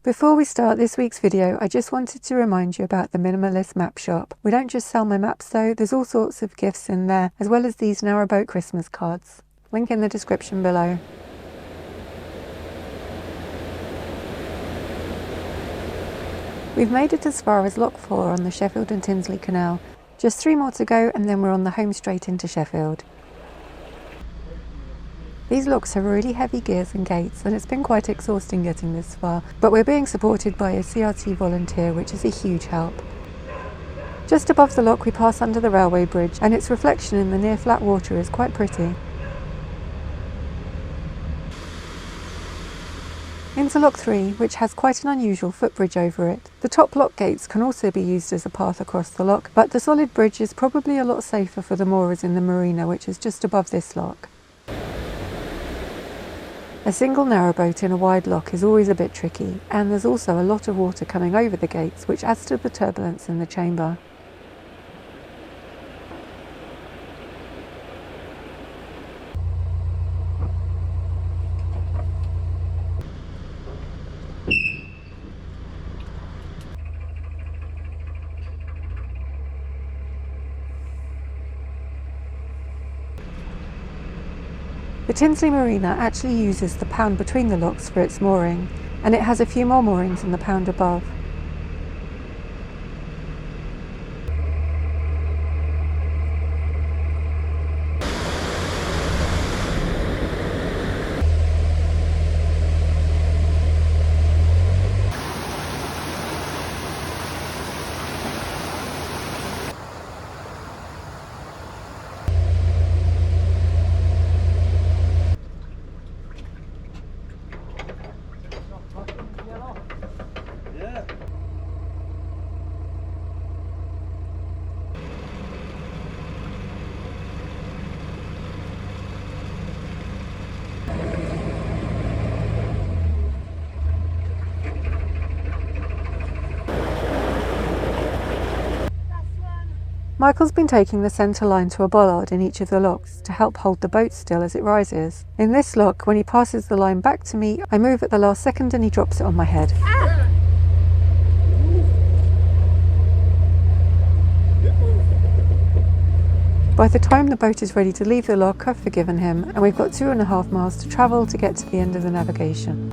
Before we start this week's video, I just wanted to remind you about the minimalList map shop. We don't just sell my maps though, there's all sorts of gifts in there, as well as these Narrowboat Christmas cards. Link in the description below. We've made it as far as Lock 4 on the Sheffield and Tinsley Canal. Just 3 more to go and then we're on the home straight into Sheffield. These locks have really heavy gears and gates and it's been quite exhausting getting this far, but we're being supported by a CRT volunteer, which is a huge help. Just above the lock we pass under the railway bridge and its reflection in the near flat water is quite pretty. Into Lock 3, which has quite an unusual footbridge over it. The top lock gates can also be used as a path across the lock, but the solid bridge is probably a lot safer for the moorers in the marina, which is just above this lock. A single narrowboat in a wide lock is always a bit tricky, and there's also a lot of water coming over the gates, which adds to the turbulence in the chamber. The Tinsley Marina actually uses the pound between the locks for its mooring, and it has a few more moorings in the pound above. Michael's been taking the centre line to a bollard in each of the locks to help hold the boat still as it rises. In this lock, when he passes the line back to me, I move at the last second and he drops it on my head. By the time the boat is ready to leave the lock, I've forgiven him, and we've got 2.5 miles to travel to get to the end of the navigation.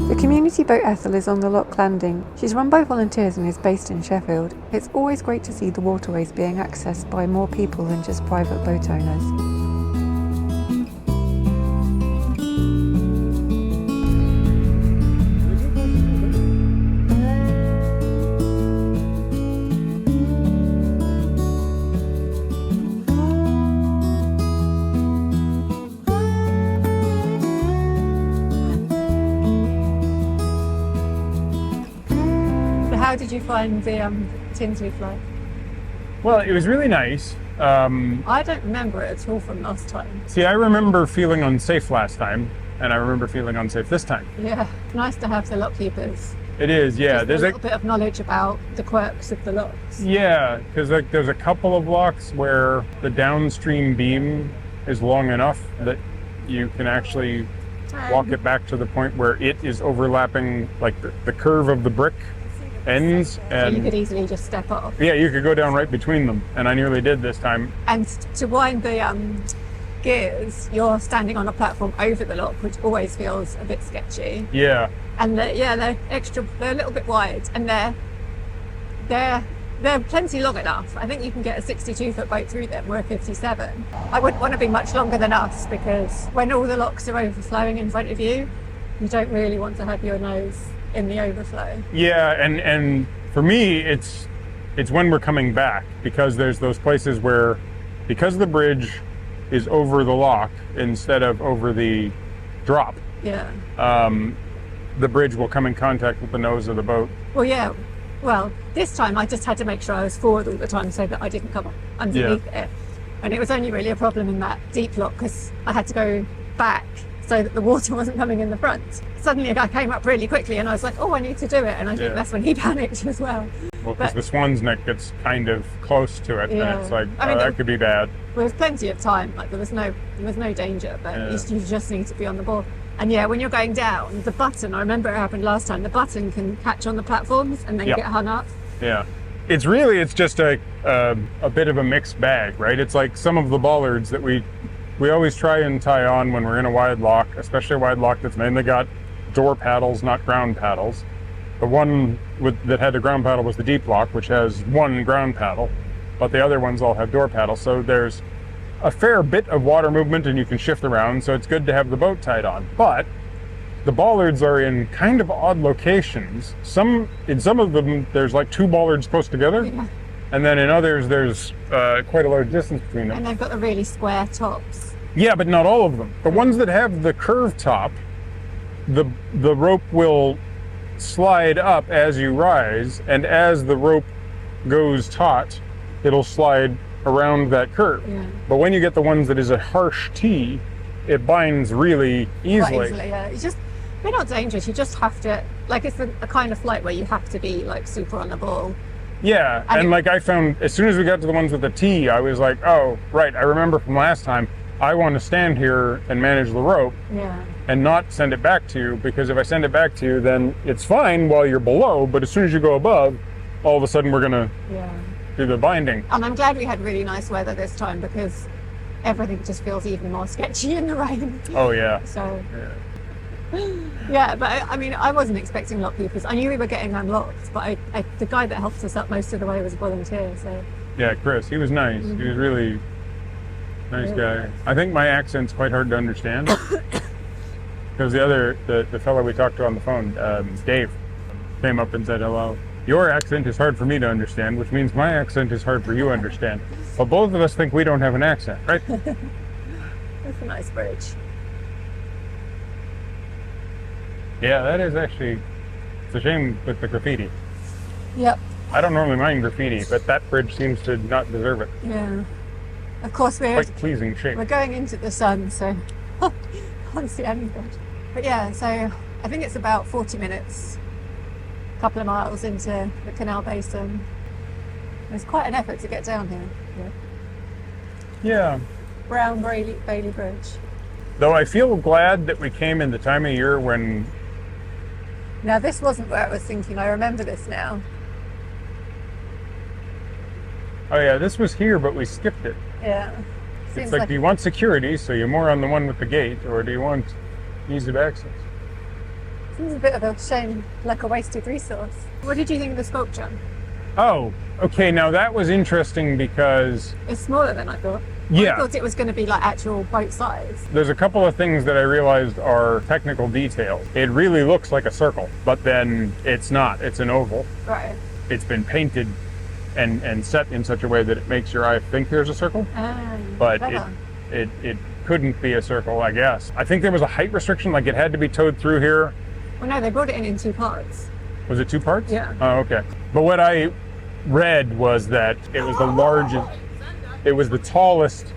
The community boat Ethel is on the lock landing. She's run by volunteers and is based in Sheffield. It's always great to see the waterways being accessed by more people than just private boat owners. How did you find the Tinsley flight? Well, it was really nice. I don't remember it at all from last time. See, I remember feeling unsafe last time, and I remember feeling unsafe this time. Yeah, nice to have the lock keepers. It is, yeah. Just there's a little bit of knowledge about the quirks of the locks. Yeah, because there's a couple of locks where the downstream beam is long enough that you can actually walk it back to the point where it is overlapping, like the curve of the brick ends, and so you could easily just step off. Yeah, you could go down right between them, and I nearly did this time. And to wind the gears, you're standing on a platform over the lock, which always feels a bit sketchy. Yeah. And they're a little bit wide, and they're plenty long enough. I think you can get a 62-foot boat through them. We're a 57. I wouldn't want to be much longer than us, because when all the locks are overflowing in front of you, you don't really want to have your nose in the overflow. Yeah, and for me it's when we're coming back, because there's those places where, because the bridge is over the lock instead of over the drop, yeah, the bridge will come in contact with the nose of the boat. Well, yeah. Well, this time I just had to make sure I was forward all the time so that I didn't come underneath it. And it was only really a problem in that deep lock because I had to go back so that the water wasn't coming in the front. Suddenly I came up really quickly and I was like, oh, I need to do it. And I think that's when he panicked as well. Well, because the Swan's Neck gets kind of close to it, and it's like, that could be bad. There was plenty of time, like there was no danger, but you just need to be on the ball. And yeah, when you're going down, the button, I remember it happened last time, the button can catch on the platforms and then Yep. get hung up. Yeah. It's just a bit of a mixed bag, right? It's like some of the bollards that we always try and tie on when we're in a wide lock, especially a wide lock that's mainly got door paddles, not ground paddles. The one that had the ground paddle was the deep lock, which has one ground paddle, but the other ones all have door paddles. So there's a fair bit of water movement and you can shift around, so it's good to have the boat tied on. But the bollards are in kind of odd locations. In some of them, there's like 2 bollards close together, Yeah. and then in others, there's quite a large distance between them. And they've got the really square tops. Yeah, but not all of them. The ones that have the curved top, the rope will slide up as you rise, and as the rope goes taut, it'll slide around that curve. Yeah. But when you get the ones that is a harsh T, it binds really easily. Quite easily, yeah. It's just, they're not dangerous. You just have to, like, it's a kind of flight where you have to be like super on the ball. Yeah, and like I found, as soon as we got to the ones with the T, I was like, oh, right, I remember from last time, I want to stand here and manage the rope Yeah. and not send it back to you, because if I send it back to you, then it's fine while you're below, but as soon as you go above, all of a sudden we're gonna Yeah. do the binding. And I'm glad we had really nice weather this time because everything just feels even more sketchy in the rain. Oh yeah. So, Yeah. yeah, but I mean, I wasn't expecting lock keepers. I knew we were getting unlocked, but the guy that helped us up most of the way was a volunteer, so. Yeah, Chris, he was nice. He was really nice guy. I think my accent's quite hard to understand. Because the fellow we talked to on the phone, Dave, came up and said, hello. Your accent is hard for me to understand, which means my accent is hard for you to understand. But both of us think we don't have an accent, right? That's a nice bridge. Yeah, that is actually, it's a shame with the graffiti. Yep. I don't normally mind graffiti, but that bridge seems to not deserve it. Yeah. Of course, we're Quite pleasing shape. going into the sun, so can't see anything. But yeah, so I think it's about 40 minutes, a couple of miles into the Canal Basin. It's quite an effort to get down here. Yeah. Yeah. Brown Bailey Bridge. Though I feel glad that we came in the time of year when, Now this wasn't where I was thinking. I remember this now. oh yeah, this was here, but we skipped it. Yeah. It's Seems like, do you want security, so you're more on the one with the gate, or do you want ease of access? seems a bit of a shame, like a wasted resource. What did you think of the sculpture? Oh, okay, now that was interesting because, It's smaller than I thought. yeah, I thought it was going to be like actual boat size. there's a couple of things that I realized are technical details. It really looks like a circle, but then it's not. It's an oval. Right. It's been painted and set in such a way that it makes your eye think there's a circle, but clever. it couldn't be a circle, I guess. I think there was a height restriction, like it had to be towed through here. Well, no, they brought it in 2 parts. Was it 2 parts? Yeah. Oh, okay. But what I read was that it was the largest, it was the tallest.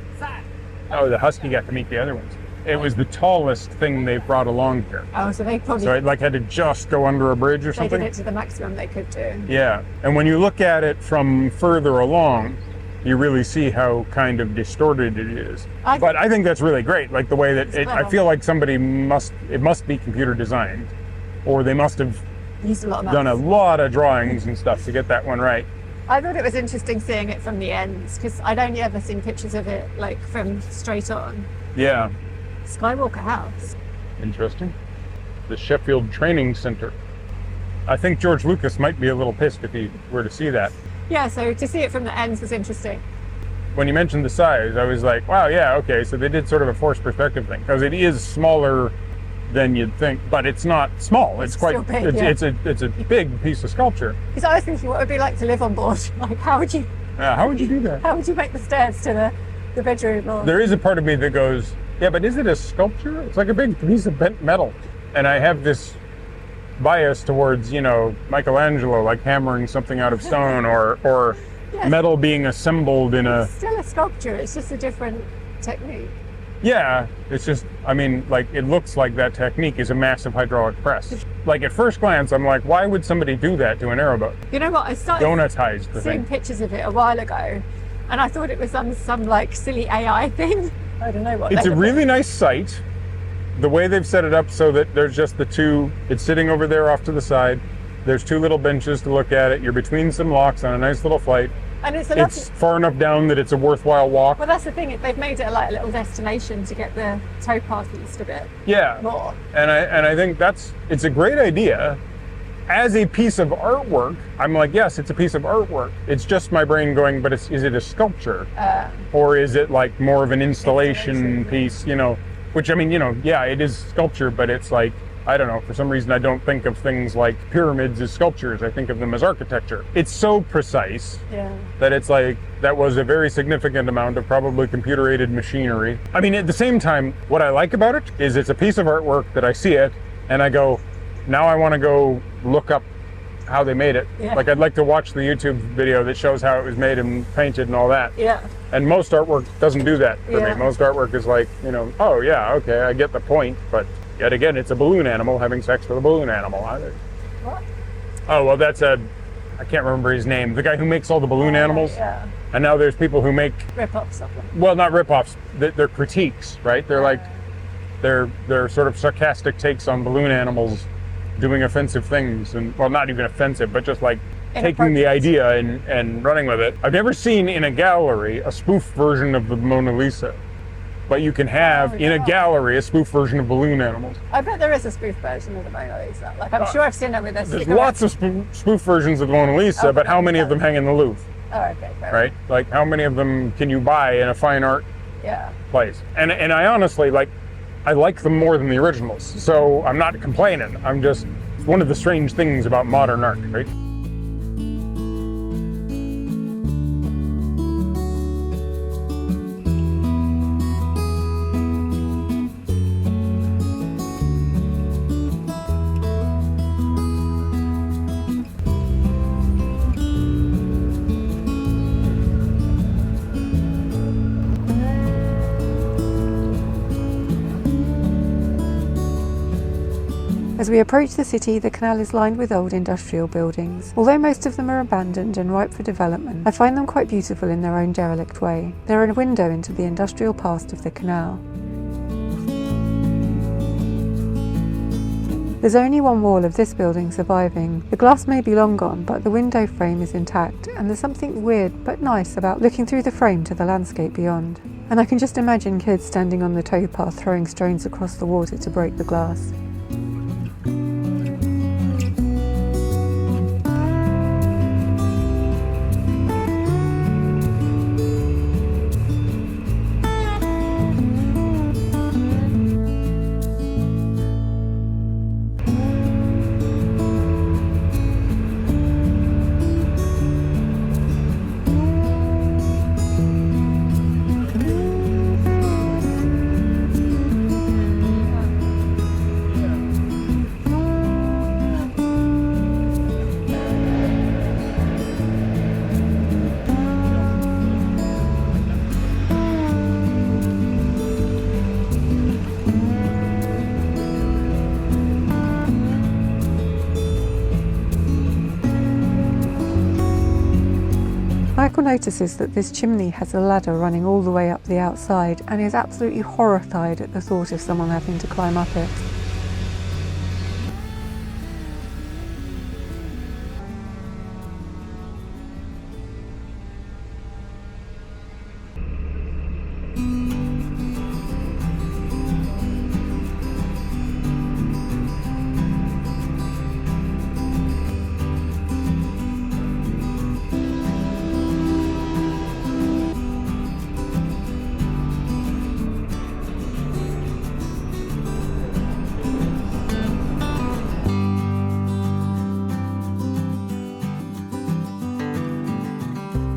Oh, the Husky got to meet the other ones. It was the tallest thing they brought along here. Oh, so they probably So it like had to just go under a bridge or they something. did it to the maximum they could do. Yeah. And when you look at it from further along, you really see how kind of distorted it is. But I think that's really great. Like the way that It's it, I clever. feel like somebody must be computer designed, or they must have Used a lot of done a maths. lot of drawings and stuff to get that one right. I thought it was interesting seeing it from the ends because I'd only ever seen pictures of it like from straight on. Yeah. Skywalker House. Interesting. The Sheffield Training Center. I think George Lucas might be a little pissed if he were to see that. Yeah, so to see it from the ends was interesting. When you mentioned the size, I was like, wow, yeah, okay, so they did sort of a forced perspective thing, because it is smaller than you'd think, but it's not small. It's quite, still big, it's yeah. it's a big piece of sculpture. Because I was thinking, what would it be like to live on board? Like, how would you How would you do that? make the stairs to the bedroom? Or There is a part of me that goes, yeah, but is it a sculpture? It's like a big piece of bent metal. And I have this bias towards, Michelangelo, like hammering something out of stone or Yes. metal being assembled in a, It's still a sculpture. It's just a different technique. yeah, it's just, like it looks like that technique is a massive hydraulic press. Like at first glance, I'm like, why would somebody do that to an airboat? You know what? I started Donutized the seeing thing. pictures of it a while ago, and I thought it was some like silly AI thing. I don't know what. It's they a were. really nice site. the way they've set it up so that there's just the two, it's sitting over there off to the side. There's two little benches to look at it. You're between some locks on a nice little flight. And it's far enough down that it's a worthwhile walk. Well, that's the thing. They've made it like a little destination to get the towpath used a bit more. And I think it's a great idea. As a piece of artwork, I'm like, yes, it's a piece of artwork. It's just my brain going, but is it a sculpture? Or is it like more of an installation piece, you know? Which, I mean, you know, yeah, it is sculpture, but it's like, I don't know, for some reason I don't think of things like pyramids as sculptures. I think of them as architecture. It's so precise that it's like, that was a very significant amount of probably computer-aided machinery. I mean, at the same time, what I like about it is it's a piece of artwork that I see it and I go, now I want to go look up how they made it. Like, I'd like to watch the YouTube video that shows how it was made and painted and all that. And most artwork doesn't do that for me. Most artwork is like, you know, oh yeah, okay, I get the point, but yet again, it's a balloon animal having sex with a balloon animal. What? Oh, well, I can't remember his name. The guy who makes all the balloon animals. Yeah. And now there's people who make... Rip-offs of them. Well, not rip-offs. They're critiques, right? They're like, they're sort of sarcastic takes on balloon animals doing offensive things. And, well, not even offensive, but just like taking the idea and running with it. I've never seen in a gallery a spoof version of the Mona Lisa. But you can have in a gallery a spoof version of balloon animals. I bet there is a spoof version of the Mona Lisa. Like, I'm sure I've seen it with a There's lots of spoof versions of the Mona Lisa, but how many of them hang in the Louvre? Oh, okay. Right? Like, how many of them can you buy in a fine art place? And I honestly, like, I like them more than the originals. So I'm not complaining. I'm just, it's one of the strange things about modern art, right? As we approach the city, the canal is lined with old industrial buildings. Although most of them are abandoned and ripe for development, I find them quite beautiful in their own derelict way. They're a window into the industrial past of the canal. There's only one wall of this building surviving. The glass may be long gone, but the window frame is intact, and there's something weird but nice about looking through the frame to the landscape beyond. And I can just imagine kids standing on the towpath throwing stones across the water to break the glass. Michael notices that this chimney has a ladder running all the way up the outside and is absolutely horrified at the thought of someone having to climb up it.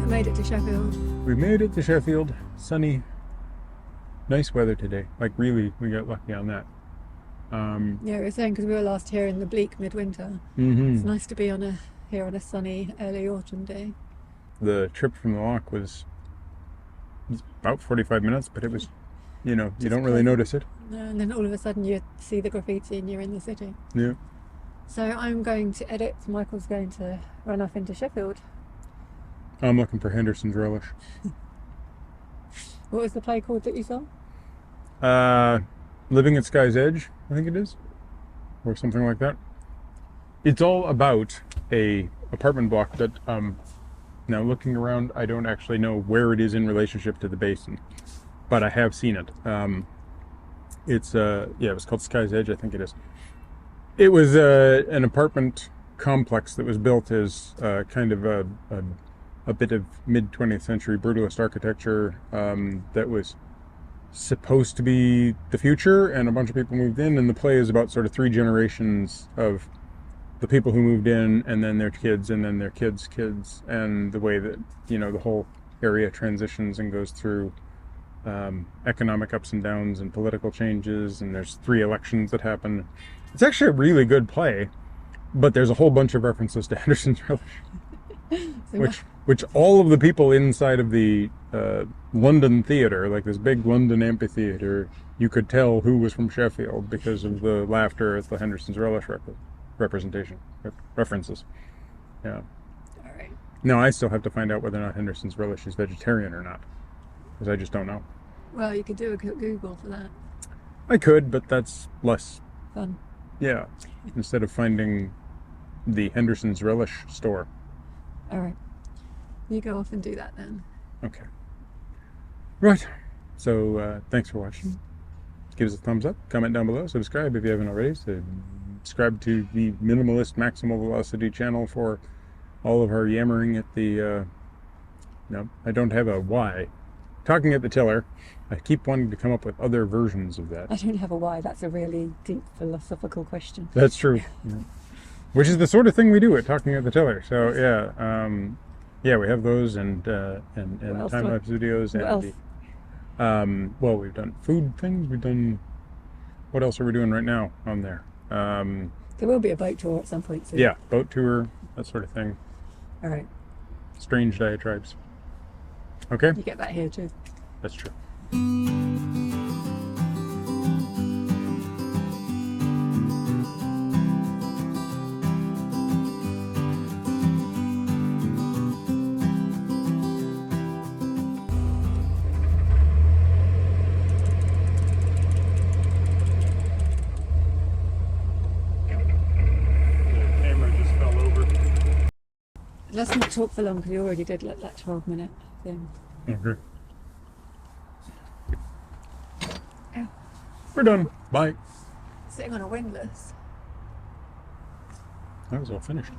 Made it to Sheffield. We made it to Sheffield. Sunny, nice weather today. Like, really, we got lucky on that. Yeah, we were saying because we were last here in the bleak midwinter. It's nice to be here on a sunny early autumn day. The trip from the lock was about 45 minutes, but it was, you know, you don't really notice it. No, and then all of a sudden you see the graffiti and you're in the city. Yeah. So I'm going to edit. Michael's going to run off into Sheffield. I'm looking for Henderson's Relish. What was the play called that you saw? Living at Sky's Edge, I think it is, or something like that. It's all about a apartment block that, now looking around, I don't actually know where it is in relationship to the basin, but I have seen it. It's it was called Sky's Edge, I think it is. It was an apartment complex that was built as kind of a bit of mid-20th century brutalist architecture that was supposed to be the future, and a bunch of people moved in, and the play is about sort of 3 generations of the people who moved in, and then their kids, and then their kids' kids, and the way that, you know, the whole area transitions and goes through economic ups and downs and political changes, and there's 3 elections that happen. It's actually a really good play, but there's a whole bunch of references to Henderson's Relish, which all of the people inside of the London theatre, like this big London amphitheatre, you could tell who was from Sheffield because of the laughter at the Henderson's Relish references. Yeah. All right. Now I still have to find out whether or not Henderson's Relish is vegetarian or not, because I just don't know. Well, you could do a Google for that. I could, but that's less Fun. Yeah, instead of finding the Henderson's Relish store. All right. You go off and do that then. Okay. Right. So thanks for watching. Give us a thumbs up, comment down below, subscribe if you haven't already. Subscribe to the Minimalist Maximal Velocity channel for all of our yammering at the... no, I don't have a Y. Talking at the tiller. I keep wanting to come up with other versions of that. I don't have a why. That's a really deep philosophical question. That's true. Yeah. Which is the sort of thing we do at Talking at the Tiller. So yeah, we have those and time-lapse videos and well, we've done food things. We've done, what else are we doing right now on there? There will be a boat tour at some point soon. Yeah, boat tour, that sort of thing. All right. Strange diatribes. Okay. You get that here too. That's true. Let's not talk for long because you already did that 12-minute thing. Okay. We're done. Bye. Sitting on a windlass. That was all finished.